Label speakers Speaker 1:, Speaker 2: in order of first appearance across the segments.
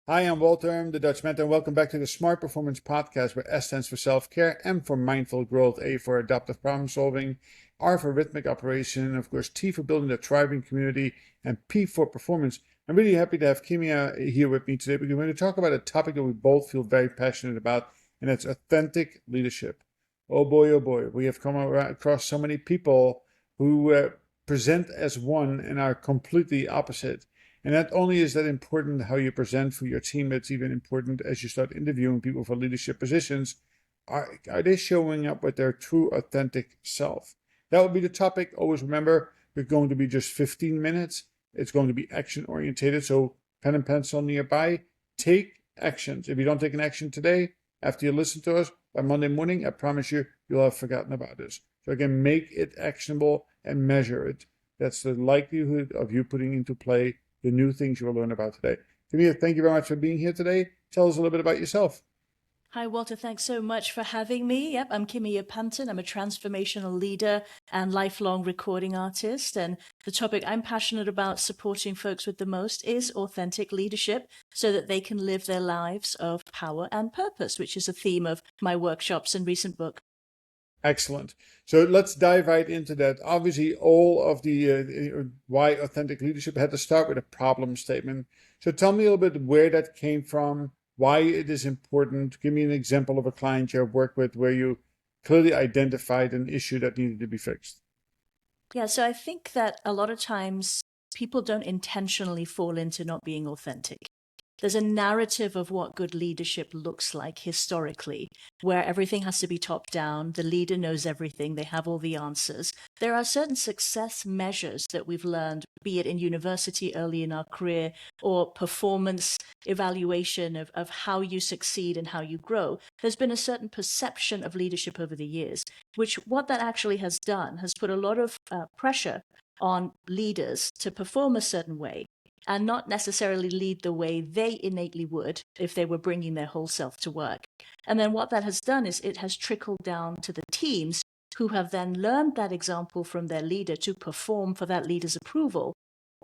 Speaker 1: Hi, I'm Walter, I'm the Dutch mentor, and welcome back to the Smart Performance Podcast, where S stands for self-care, M for mindful growth, A for adaptive problem solving, R for rhythmic operation, of course, T for building a thriving community, and P for performance. I'm really happy to have Kimia here with me today because we're going to talk about a topic that we both feel very passionate about, and that's authentic leadership. Oh boy, we have come across so many people who present as one and are completely opposite. And not only is that important how you present for your team, it's even important as you start interviewing people for leadership positions. Are they showing up with their true, authentic self? That will be the topic. Always remember, it's going to be just 15 minutes. It's going to be action orientated. So, pen and pencil nearby. Take actions. If you don't take an action today, after you listen to us, by Monday morning, I promise you, you'll have forgotten about this. So, again, make it actionable and measure it. That's the likelihood of you putting into play the new things you will learn about today. Kimia, thank you very much for being here today. Tell us a little bit about yourself.
Speaker 2: Hi, Walter. Thanks so much for having me. Yep, I'm Kimia. I'm a transformational leader and lifelong recording artist. And the topic I'm passionate about supporting folks with the most is authentic leadership so that they can live their lives of power and purpose, which is a theme of my workshops and recent book.
Speaker 1: Excellent. So let's dive right into that. Obviously, all of the why authentic leadership had to start with a problem statement. So tell me a little bit where that came from, why it is important. Give me an example of a client you have worked with where you clearly identified an issue that needed to be fixed.
Speaker 2: Yeah, so I think that a lot of times people don't intentionally fall into not being authentic. There's a narrative of what good leadership looks like historically, where everything has to be top down. The leader knows everything, they have all the answers. There are certain success measures that we've learned, be it in university early in our career or performance evaluation of how you succeed and how you grow. There's been a certain perception of leadership over the years, which what that actually has done has put a lot of pressure on leaders to perform a certain way and not necessarily lead the way they innately would if they were bringing their whole self to work. And then what that has done is it has trickled down to the teams who have then learned that example from their leader to perform for that leader's approval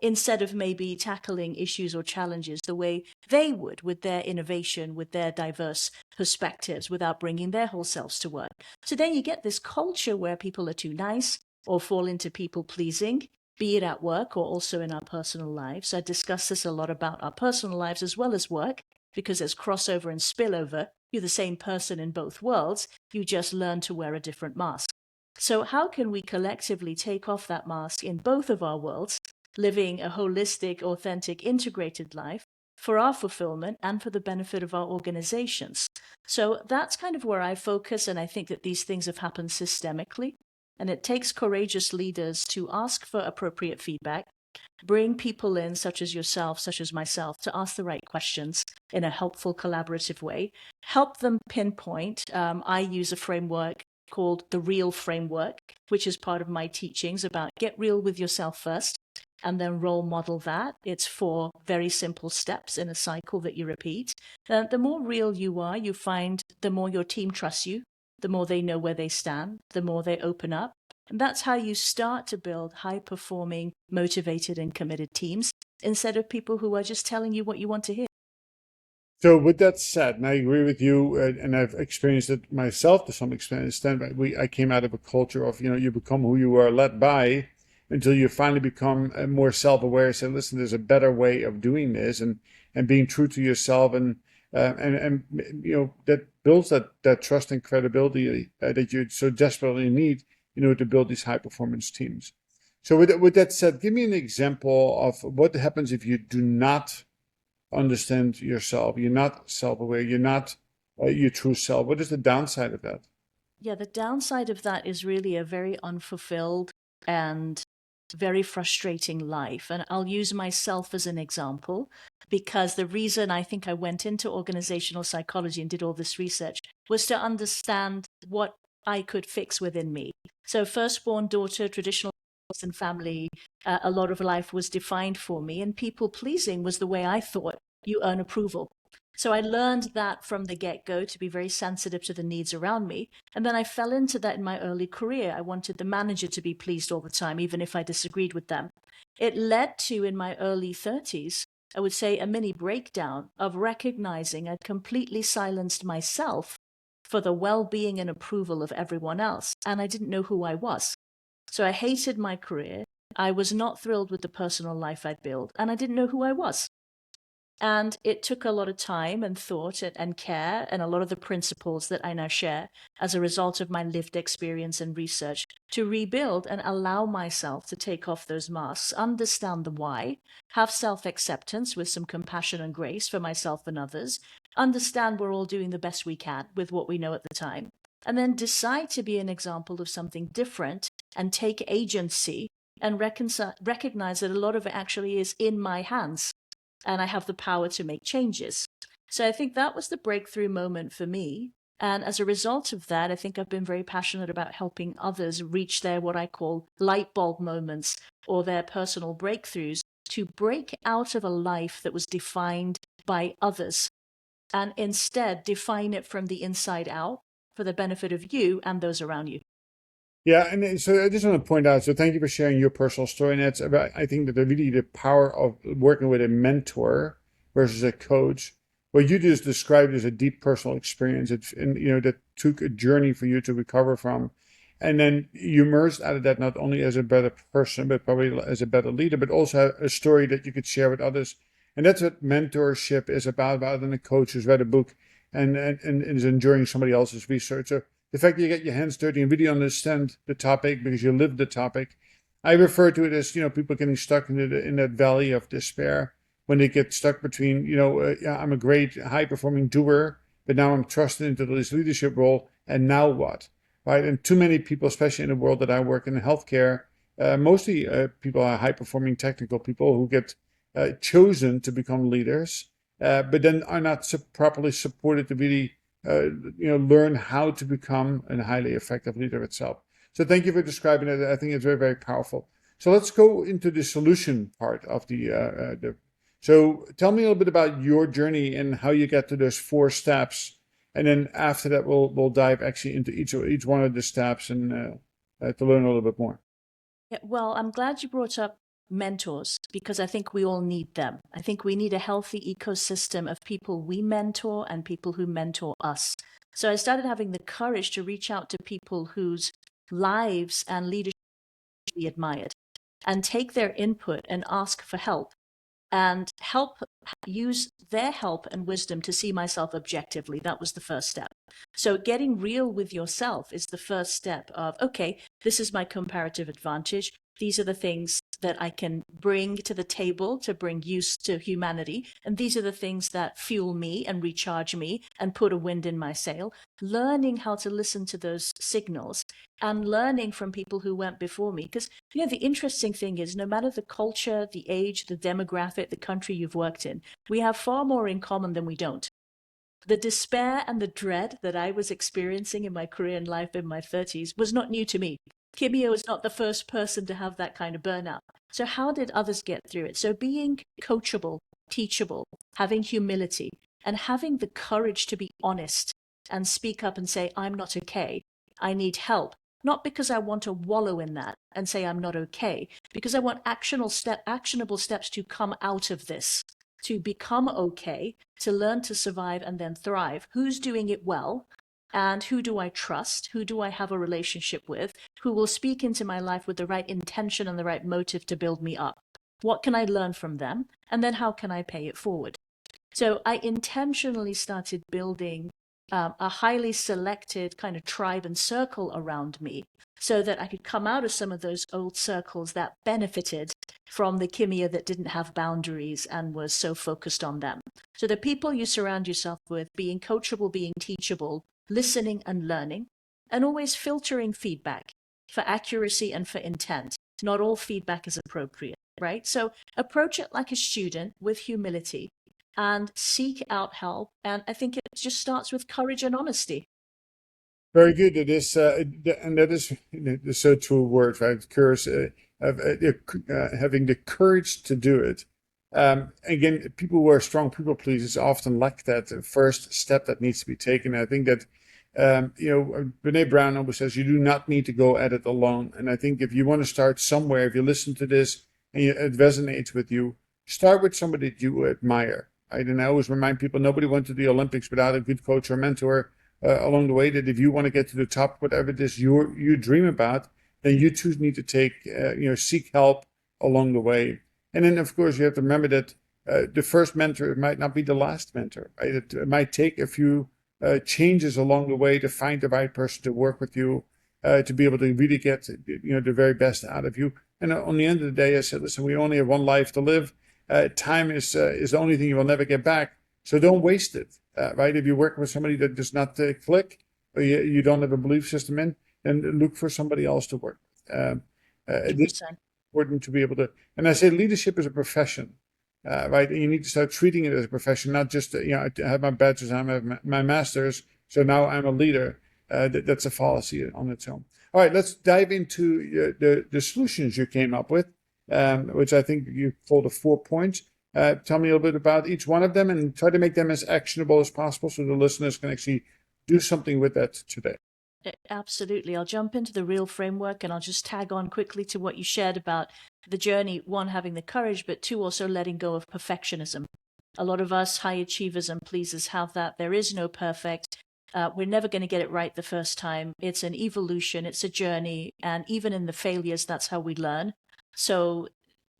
Speaker 2: instead of maybe tackling issues or challenges the way they would with their innovation, with their diverse perspectives, without bringing their whole selves to work. So then you get this culture where people are too nice or fall into people pleasing, be it at work or also in our personal lives. I discuss this a lot about our personal lives as well as work, because there's crossover and spillover. You're the same person in both worlds, you just learn to wear a different mask. So, how can we collectively take off that mask in both of our worlds, living a holistic, authentic, integrated life for our fulfillment and for the benefit of our organizations? So, that's kind of where I focus, and I think that these things have happened systemically. And it takes courageous leaders to ask for appropriate feedback, bring people in, such as yourself, such as myself, to ask the right questions in a helpful, collaborative way, help them pinpoint. I use a framework called the REAL framework, which is part of my teachings about get real with yourself first and then role model that. It's 4 very simple steps in a cycle that you repeat. The more real you are, you find the more your team trusts you, the more they know where they stand, the more they open up. And that's how you start to build high performing, motivated, and committed teams instead of people who are just telling you what you want to hear.
Speaker 1: So with that said, and I agree with you, and I've experienced it myself to some extent. I came out of a culture of, you become who you are led by until you finally become more self-aware. Say, listen, there's a better way of doing this, and being true to yourself, and that builds that trust and credibility that you so desperately need, to build these high performance teams. So with that said, give me an example of what happens if you do not understand yourself. You're not self-aware. You're not your true self. What is the downside of that?
Speaker 2: Yeah, the downside of that is really a very unfulfilled and very frustrating life. And I'll use myself as an example because the reason I think I went into organizational psychology and did all this research was to understand what I could fix within me. So, firstborn daughter, traditional and family, a lot of life was defined for me, and people pleasing was the way I thought you earn approval. So I learned that from the get go to be very sensitive to the needs around me. And then I fell into that in my early career. I wanted the manager to be pleased all the time, even if I disagreed with them. It led to, in my early 30s, I would say, a mini breakdown of recognizing I'd completely silenced myself for the well-being and approval of everyone else, and I didn't know who I was. So I hated my career. I was not thrilled with the personal life I'd built, and I didn't know who I was. And it took a lot of time and thought and care and a lot of the principles that I now share as a result of my lived experience and research to rebuild and allow myself to take off those masks, understand the why, have self-acceptance with some compassion and grace for myself and others, understand we're all doing the best we can with what we know at the time, and then decide to be an example of something different and take agency and recognize that a lot of it actually is in my hands and I have the power to make changes. So I think that was the breakthrough moment for me. And as a result of that, I think I've been very passionate about helping others reach their what I call light bulb moments or their personal breakthroughs to break out of a life that was defined by others and instead define it from the inside out for the benefit of you and those around you.
Speaker 1: Yeah, and so I just want to point out, so thank you for sharing your personal story. And it's about, I think that really the power of working with a mentor versus a coach. What you just described as a deep personal experience, and that took a journey for you to recover from, and then you emerged out of that not only as a better person, but probably as a better leader, but also a story that you could share with others. And that's what mentorship is about, rather than a coach who's read a book and is enjoying somebody else's research. So the fact that you get your hands dirty and really understand the topic because you live the topic. I refer to it as, people getting stuck in that valley of despair when they get stuck between, yeah, I'm a great high performing doer, but now I'm trusted into this leadership role. And now what? Right. And too many people, especially in the world that I work in healthcare, mostly people are high performing technical people who get chosen to become leaders, but then are not properly supported to really learn how to become a highly effective leader itself. So thank you for describing it. I think it's very, very powerful. So let's go into the solution part of the. So tell me a little bit about your journey and how you get to those 4 steps, and then after that we'll dive actually into each one of the steps and to learn a little bit more.
Speaker 2: Yeah, well, I'm glad you brought up mentors because I think we all need them. I think we need a healthy ecosystem of people we mentor and people who mentor us. So I started having the courage to reach out to people whose lives and leadership we admired and take their input and ask for help and use their help and wisdom to see myself objectively. That was the first step. So getting real with yourself is the first step of, okay, this is my comparative advantage. These are the things that I can bring to the table to bring use to humanity. And these are the things that fuel me and recharge me and put a wind in my sail. Learning how to listen to those signals and learning from people who went before me. Because, the interesting thing is no matter the culture, the age, the demographic, the country you've worked in, we have far more in common than we don't. The despair and the dread that I was experiencing in my career and life in my 30s was not new to me. Kimia was not the first person to have that kind of burnout. So how did others get through it? So being coachable, teachable, having humility, and having the courage to be honest and speak up and say, I'm not okay. I need help. Not because I want to wallow in that and say I'm not okay, because I want actionable steps to come out of this, to become okay, to learn to survive and then thrive. Who's doing it well? And who do I trust? Who do I have a relationship with? Who will speak into my life with the right intention and the right motive to build me up? What can I learn from them? And then how can I pay it forward? So I intentionally started building a highly selected kind of tribe and circle around me so that I could come out of some of those old circles that benefited from the Kimia that didn't have boundaries and was so focused on them. So the people you surround yourself with, being coachable, being teachable, listening and learning, and always filtering feedback for accuracy and for intent. Not all feedback is appropriate, right? So approach it like a student with humility and seek out help. And I think it just starts with courage and honesty.
Speaker 1: Very good. It is, and that is the so true word, right? Courage, having the courage to do it. Again, people who are strong people pleasers often lack that first step that needs to be taken. I think that, Brene Brown always says you do not need to go at it alone. And I think if you want to start somewhere, if you listen to this and it resonates with you, start with somebody that you admire. Right? And I always remind people nobody went to the Olympics without a good coach or mentor along the way. That if you want to get to the top, whatever it is you dream about, then you too need to take seek help along the way. And then of course you have to remember that the first mentor might not be the last mentor. Right? It might take a few changes along the way to find the right person to work with you, to be able to really get the very best out of you. And on the end of the day, I said, listen, we only have one life to live. Time is the only thing you will never get back. So don't waste it, right? If you work with somebody that does not click, or you don't have a belief system in, then look for somebody else to work with. This is
Speaker 2: 100%.
Speaker 1: important to be able to, and I say leadership is a profession, right? And you need to start treating it as a profession, not just, I have my bachelor's, I have my master's, so now I'm a leader. That's a fallacy on its own. All right, let's dive into the solutions you came up with, which I think you called the 4 points. Tell me a little bit about each one of them and try to make them as actionable as possible so the listeners can actually do something with that today.
Speaker 2: Absolutely. I'll jump into the real framework and I'll just tag on quickly to what you shared about the journey, one, having the courage, but two, also letting go of perfectionism. A lot of us high achievers and pleasers have that. There is no perfect. We're never going to get it right the first time. It's an evolution, it's a journey. And even in the failures, that's how we learn. So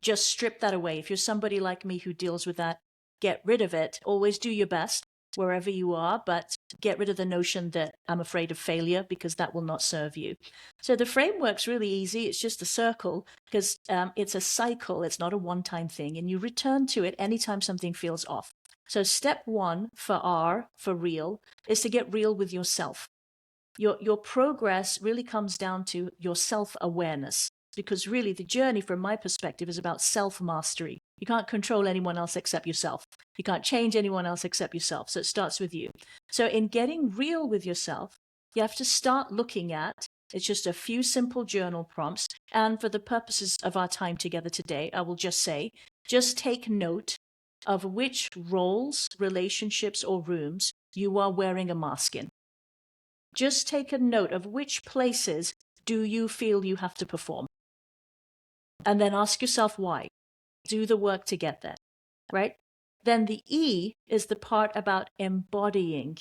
Speaker 2: just strip that away. If you're somebody like me who deals with that, get rid of it. Always do your best wherever you are, but get rid of the notion that I'm afraid of failure, because that will not serve you. So the framework's really easy. It's just a circle, because it's a cycle. It's not a one-time thing. And you return to it anytime something feels off. So step 1 for R, for real, is to get real with yourself. Your progress really comes down to your self-awareness, because really the journey from my perspective is about self-mastery. You can't control anyone else except yourself. You can't change anyone else except yourself. So it starts with you. So in getting real with yourself, you have to start looking at, it's just a few simple journal prompts. And for the purposes of our time together today, I will just say, just take note of which roles, relationships, or rooms you are wearing a mask in. Just take a note of which places do you feel you have to perform. And then ask yourself why. Do the work to get there, right? Then the E is the part about embodying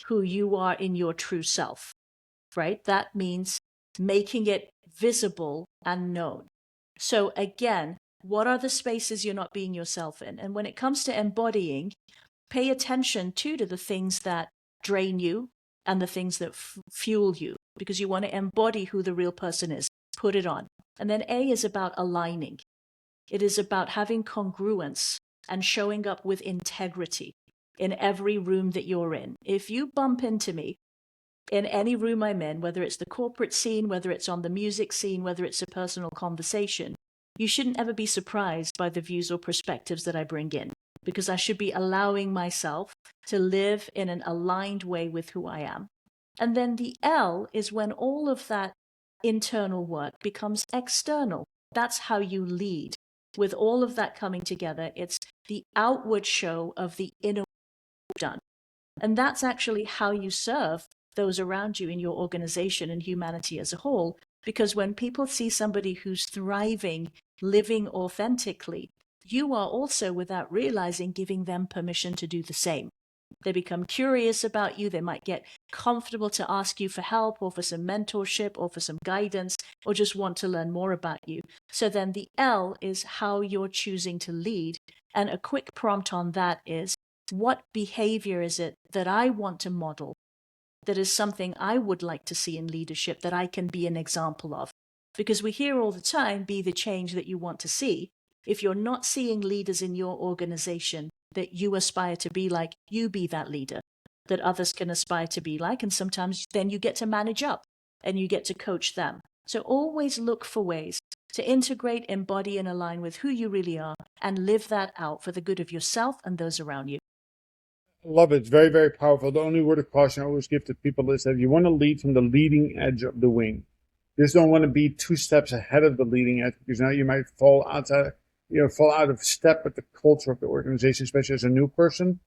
Speaker 2: who you are in your true self, right? That means making it visible and known. So again, what are the spaces you're not being yourself in? And when it comes to embodying, pay attention to the things that drain you and the things that fuel you, because you want to embody who the real person is. Put it on. And then A is about aligning. It is about having congruence and showing up with integrity in every room that you're in. If you bump into me in any room I'm in, whether it's the corporate scene, whether it's on the music scene, whether it's a personal conversation, you shouldn't ever be surprised by the views or perspectives that I bring in, because I should be allowing myself to live in an aligned way with who I am. And then the L is when all of that internal work becomes external. That's how you lead. With all of that coming together, it's the outward show of the inner work done. And that's actually how you serve those around you in your organization and humanity as a whole. Because when people see somebody who's thriving, living authentically, you are also, without realizing, giving them permission to do the same. They become curious about you. They might get comfortable to ask you for help or for some mentorship or for some guidance, or just want to learn more about you. So then the L is how you're choosing to lead. And a quick prompt on that is, what behavior is it that I want to model, that is something I would like to see in leadership, that I can be an example of? Because we hear all the time, be the change that you want to see. If you're not seeing leaders in your organization that you aspire to be like, you be that leader that others can aspire to be like. And sometimes then you get to manage up and you get to coach them. So always look for ways to integrate, embody, and align with who you really are, and live that out for the good of yourself and those around you.
Speaker 1: Love it. It's very, very powerful. The only word of caution I always give to people is that you want to lead from the leading edge of the wing. You just don't want to be 2 steps ahead of the leading edge, because now you might fall out of step with the culture of the organization, especially as a new person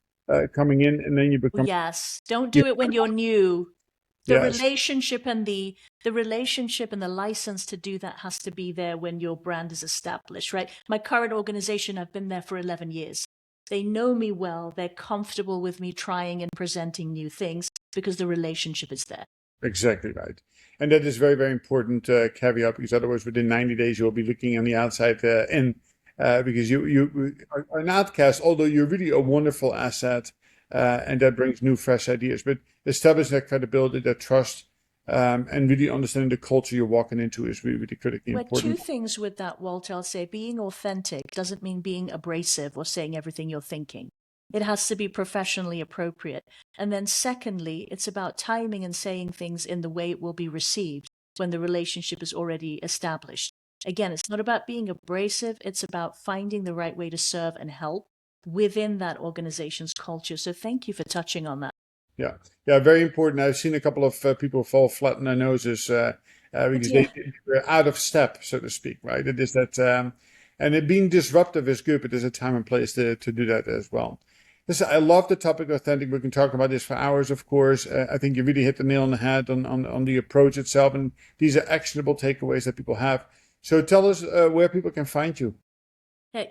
Speaker 1: coming in, and then you become
Speaker 2: Yes, don't do it when you're new. The
Speaker 1: yes,
Speaker 2: relationship and the The relationship and the license to do that has to be there when your brand is established, right? My current organization, I've been there for 11 years. They know me well. They're comfortable with me trying and presenting new things because the relationship is there.
Speaker 1: Exactly right. And that is very, very important caveat, because otherwise within 90 days you'll be looking on the outside in, because you are an outcast, although you're really a wonderful asset, and that brings new, fresh ideas. But establish that credibility, that trust, and really understanding the culture you're walking into is really, really critically
Speaker 2: Well, two
Speaker 1: important.
Speaker 2: things with that, Walter. I'll say being authentic doesn't mean being abrasive or saying everything you're thinking. It has to be professionally appropriate. And then secondly, it's about timing and saying things in the way it will be received when the relationship is already established. Again, it's not about being abrasive. It's about finding the right way to serve and help within that organization's culture. So thank you for touching on that.
Speaker 1: Yeah, yeah, very important. I've seen a couple of people fall flat on their noses
Speaker 2: Oh
Speaker 1: because
Speaker 2: dear.
Speaker 1: they were out of step, so to speak, right? It is that, and it being disruptive is good, but there's a time and place to do that as well. Listen, I love the topic of authentic. We can talk about this for hours, of course. I think you really hit the nail on the head on the approach itself, and these are actionable takeaways that people have. So tell us where people can find you.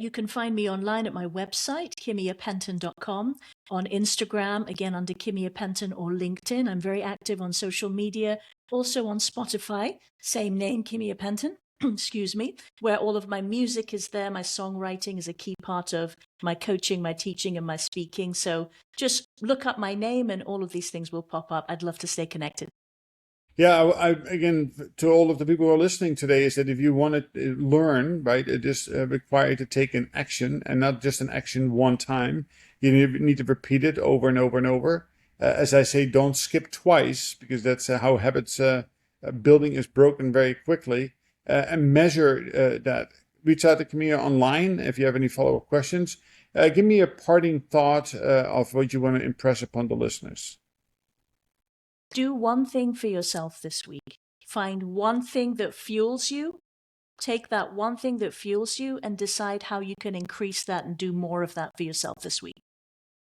Speaker 2: You can find me online at my website, kimiapenton.com, on Instagram, again under Kimia Penton, or LinkedIn. I'm very active on social media, also on Spotify, same name, Kimia Penton, excuse me, where all of my music is there. My songwriting is a key part of my coaching, my teaching, and my speaking. So just look up my name and all of these things will pop up. I'd love to stay connected.
Speaker 1: Yeah, again, to all of the people who are listening today, is that if you want to learn, right, it is required to take an action, and not just an action one time. You need to repeat it over and over and over. As I say, don't skip twice, because that's how habits building is broken very quickly. And measure that. Reach out to Camilla online if you have any follow-up questions. Give me a parting thought of what you want to impress upon the listeners.
Speaker 2: Do one thing for yourself this week. Find one thing that fuels you. Take that one thing that fuels you and decide how you can increase that and do more of that for yourself this week.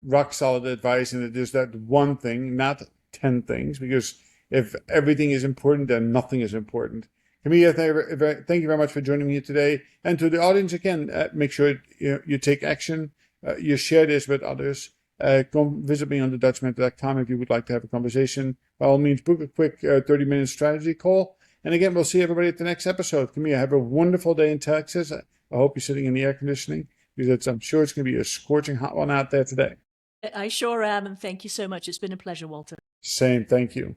Speaker 1: Rock solid advice, and it is that one thing, not 10 things, because if everything is important, then nothing is important. Camilla, thank you very much for joining me today. And to the audience, again, make sure you take action, you share this with others. Come visit me on thedutchmentor.com if you would like to have a conversation. By all means, book a quick 30-minute strategy call. And again, we'll see everybody at the next episode. Camilla, have a wonderful day in Texas. I hope you're sitting in the air conditioning, because I'm sure it's going to be a scorching hot one out there today.
Speaker 2: I sure am, and thank you so much. It's been a pleasure, Walter.
Speaker 1: Same, thank you.